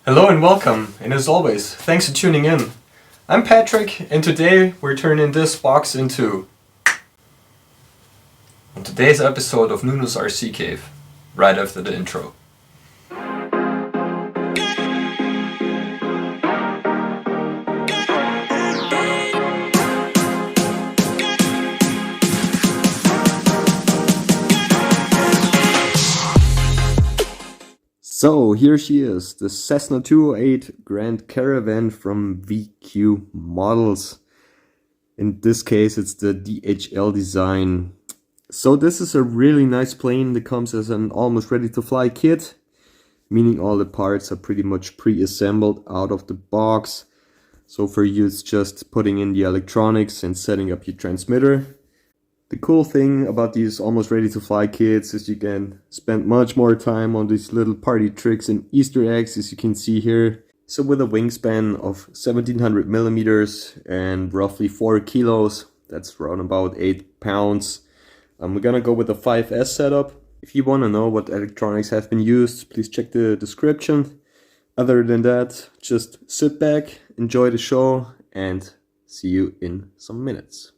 Hello and welcome, and as always, thanks for tuning in. I'm Patrick, and today we're turning this box into on today's episode of Nuno's RC Cave, right after the intro. So here she is, the Cessna 208 Grand Caravan from VQ Models. In this case it's the DHL design. So this is a really nice plane that comes as an almost ready to fly kit, meaning all the parts are pretty much pre-assembled out of the box. So for you it's just putting in the electronics and setting up your transmitter. The cool thing about these almost ready to fly kits is you can spend much more time on these little party tricks and Easter eggs, as you can see here. So with a wingspan of 1700 millimeters and roughly 4 kilos, that's around about 8 pounds. We're gonna go with a 5S setup. If you wanna know what electronics have been used, please check the description. Other than that, just sit back, enjoy the show, and see you in some minutes.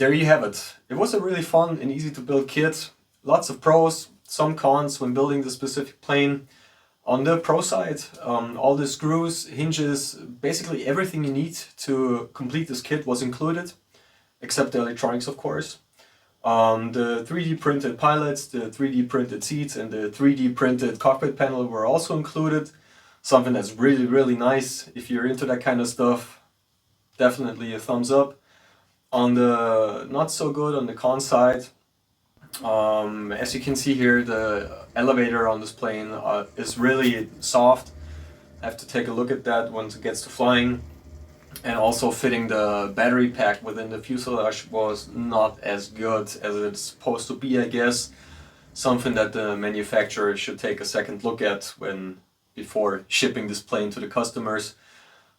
there you have it. It was a really fun and easy to build kit. Lots of pros, some cons when building the specific plane. On the pro side, all the screws, hinges, basically everything you need to complete this kit was included, except the electronics, of course. The 3D printed pilots, the 3D printed seats, and the 3D printed cockpit panel were also included. Something that's really, really nice. If you're into that kind of stuff, definitely a thumbs up. On the not so good, on the con side, as you can see here, the elevator on this plane is really soft. I have to take a look at that once it gets to flying. And also fitting the battery pack within the fuselage was not as good as it's supposed to be, I guess. Something that the manufacturer should take a second look at before shipping this plane to the customers.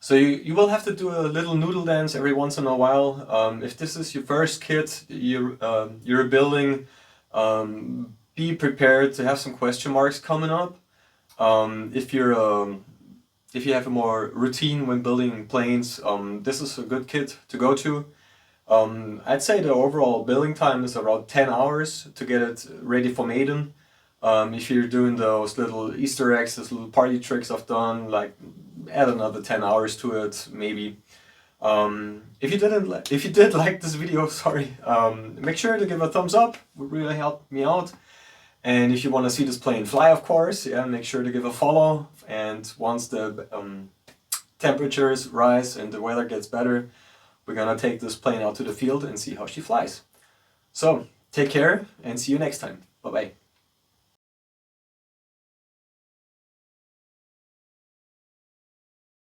So you will have to do a little noodle dance every once in a while. If this is your first kit you're building, be prepared to have some question marks coming up. If you have a more routine when building planes, this is a good kit to go to. I'd say the overall building time is around 10 hours to get it ready for maiden. If you're doing those little Easter eggs, those little party tricks I've done, like add another 10 hours to it, maybe. If you did like this video, sorry, make sure to give a thumbs up, would really help me out. And if you want to see this plane fly, of course, yeah, make sure to give a follow. And once the temperatures rise and the weather gets better, we're gonna take this plane out to the field and see how she flies. So, take care and see you next time. Bye bye.